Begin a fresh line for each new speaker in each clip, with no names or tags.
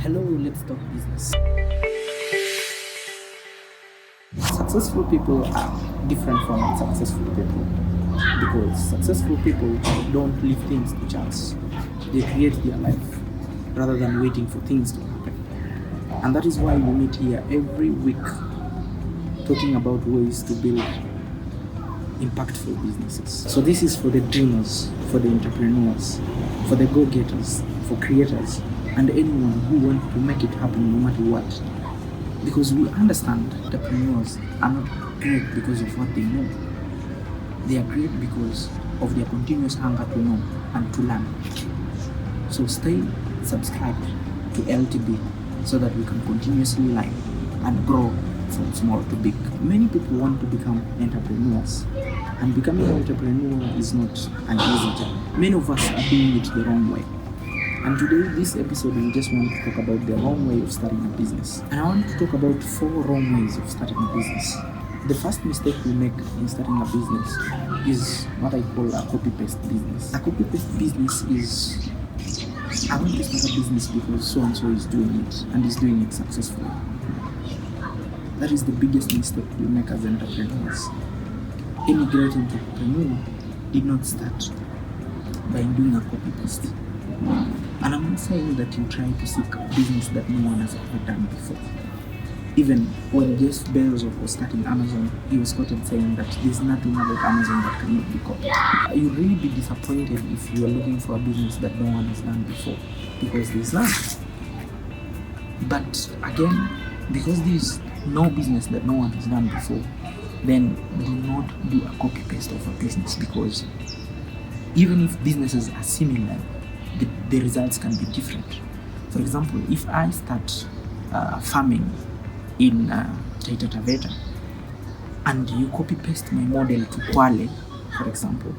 Hello, let's talk business. Successful people are different from unsuccessful people because successful people don't leave things to chance. They create their life rather than waiting for things to happen. And that is why we meet here every week talking about ways to build impactful businesses. So this is for the dreamers, for the entrepreneurs, for the go-getters, for creators, and anyone who wants to make it happen no matter what. Because we understand entrepreneurs are not great because of what they know. They are great because of their continuous hunger to know and to learn. So stay subscribed to LTB so that we can continuously learn and grow from small to big. Many people want to become entrepreneurs, and becoming an entrepreneur is not an easy job. Many of us are doing it the wrong way. And today, this episode, we just want to talk about the wrong way of starting a business. And I want to talk about 4 wrong ways of starting a business. The first mistake we make in starting a business is what I call a copy-paste business. A copy-paste business is, I want to start a business because so-and-so is doing it and is doing it successfully. That is the biggest mistake we make as entrepreneurs. Any great entrepreneur did not start by doing a copy-paste. And I'm not saying that you try to seek a business that no one has ever done before. Even when Jeff Bezos was starting Amazon, he was quoted saying that there's nothing about Amazon that cannot be copied. You'll really be disappointed if you are looking for a business that no one has done before, because there's none. But again, because there's no business that no one has done before, then do not do a copy-paste of a business, because even if businesses are similar, the results can be different. For example, if I start farming in Taita Taveta and you copy paste my model to Kwale, for example,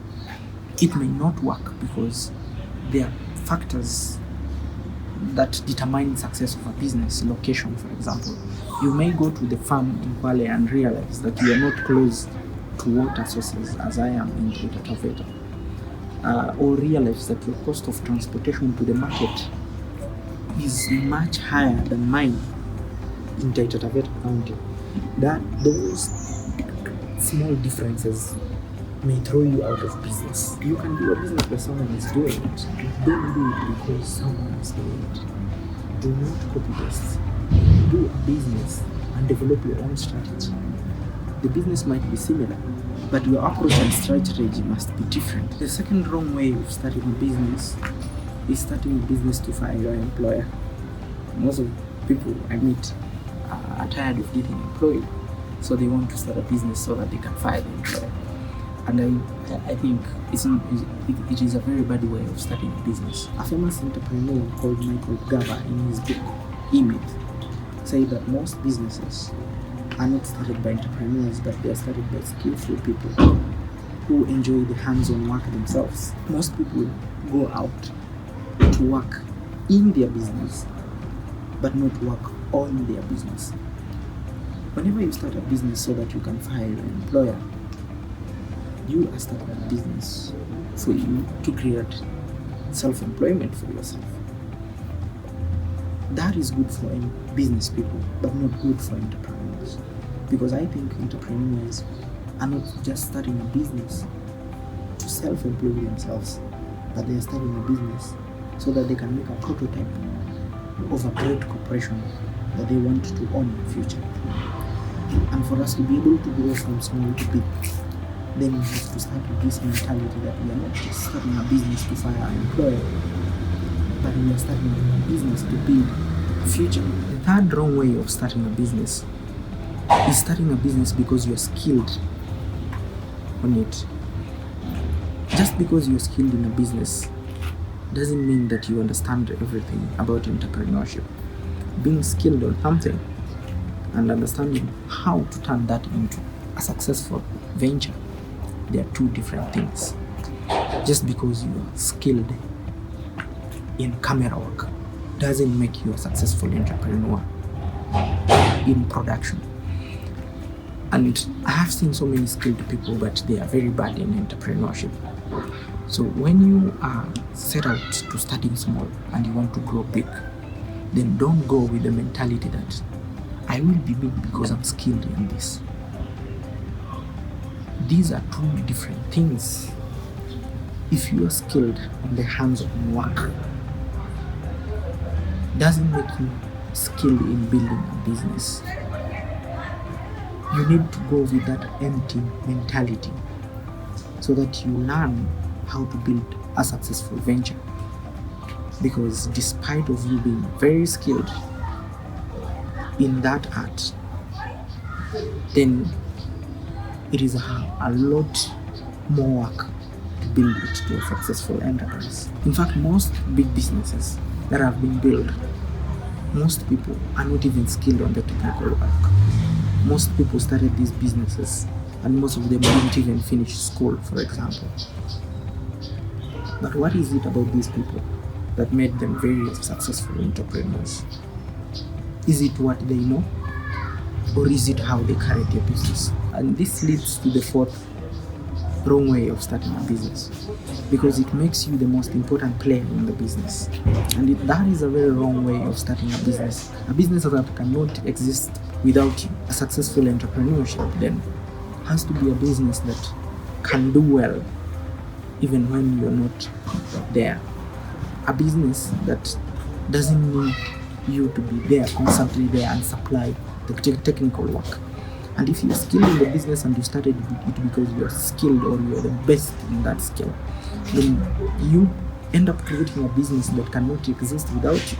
it may not work because there are factors that determine success of a business. Location, for example, you may go to the farm in Kwale and realize that you are not close to water sources as I am in Taita Taveta. Or realize that your cost of transportation to the market is much higher than mine in Taita Taveta County. That those small differences may throw you out of business. You can do a business where someone is doing it. Don't do it because someone is doing it. Do not copy paste. Do a business and develop your own strategy. The business might be similar, but your approach and strategy must be different. The second wrong way of starting a business is starting a business to fire your employer. Most of people I meet are tired of getting employed, so they want to start a business so that they can fire the employer. And I think it is a very bad way of starting a business. A famous entrepreneur called Michael Gaba, in his book E-Myth, said that most businesses are not started by entrepreneurs, but they are started by skillful people who enjoy the hands-on work themselves. Most people go out to work in their business, but not work on their business. Whenever you start a business so that you can fire your employer, you are starting a business for you to create self-employment for yourself. That is good for business people, but not good for entrepreneurs. Because I think entrepreneurs are not just starting a business to self-employ themselves, but they are starting a business so that they can make a prototype of a great corporation that they want to own in the future. And for us to be able to grow from small to big, then we have to start with this mentality that we are not just starting a business to fire our employer, but we are starting a business to build a future. The third wrong way of starting a business is starting a business because you're skilled on it. Just because you're skilled in a business doesn't mean that you understand everything about entrepreneurship. Being skilled on something and understanding how to turn that into a successful venture, they are 2 different things. Just because you are skilled in camera work doesn't make you a successful entrepreneur in production. And I have seen so many skilled people, but they are very bad in entrepreneurship. So when you are set out to starting small and you want to grow big, then don't go with the mentality that I will be big because I'm skilled in this. These are two different things. If you are skilled on the hands-on work, doesn't make you skilled in building a business. You need to go with that empty mentality so that you learn how to build a successful venture. Because despite of you being very skilled in that art, then it is a lot more work to build it to a successful enterprise. In fact, most big businesses that have been built, most people are not even skilled on the technical work. Most people started these businesses and most of them didn't even finish school, for example. But what is it about these people that made them very successful entrepreneurs? Is it what they know? Or is it how they carry their business? And this leads to the fourth wrong way of starting a business, because it makes you the most important player in the business. And that is a very wrong way of starting a business. A business that cannot exist without you. A successful entrepreneurship then has to be a business that can do well even when you're not there. A business that doesn't need you to be there, constantly there and supply the technical work. And if you're skilled in the business and you started it because you're skilled or you're the best in that skill, then you end up creating a business that cannot exist without you.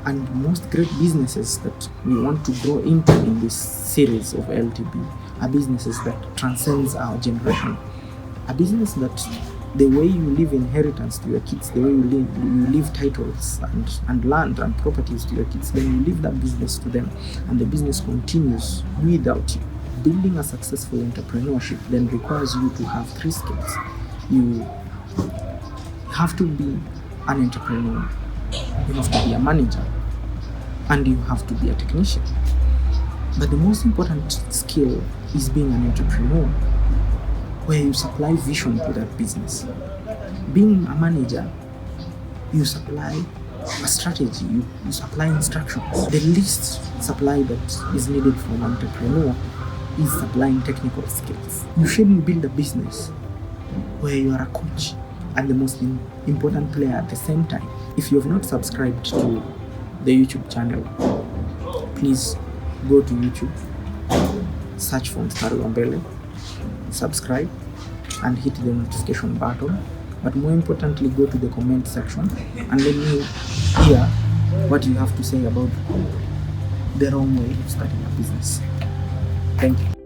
And most great businesses that we want to grow into in this series of LTB are businesses that transcends our generation. A business that the way you leave inheritance to your kids, the way you leave titles and land and properties to your kids, then you leave that business to them and the business continues without you. Building a successful entrepreneurship then requires you to have three skills. You have to be an entrepreneur, you have to be a manager, and you have to be a technician. But the most important skill is being an entrepreneur, where you supply vision to that business. Being a manager, you supply a strategy, you supply instructions. The least supply that is needed from an entrepreneur is supplying technical skills. You shouldn't build a business where you are a coach and the most important player at the same time. If you have not subscribed to the YouTube channel, please go to YouTube, search for Mstari wa Mbele, subscribe and hit the notification button. But more importantly, go to the comment section and let me hear what you have to say about the wrong way of starting a business. Thank you.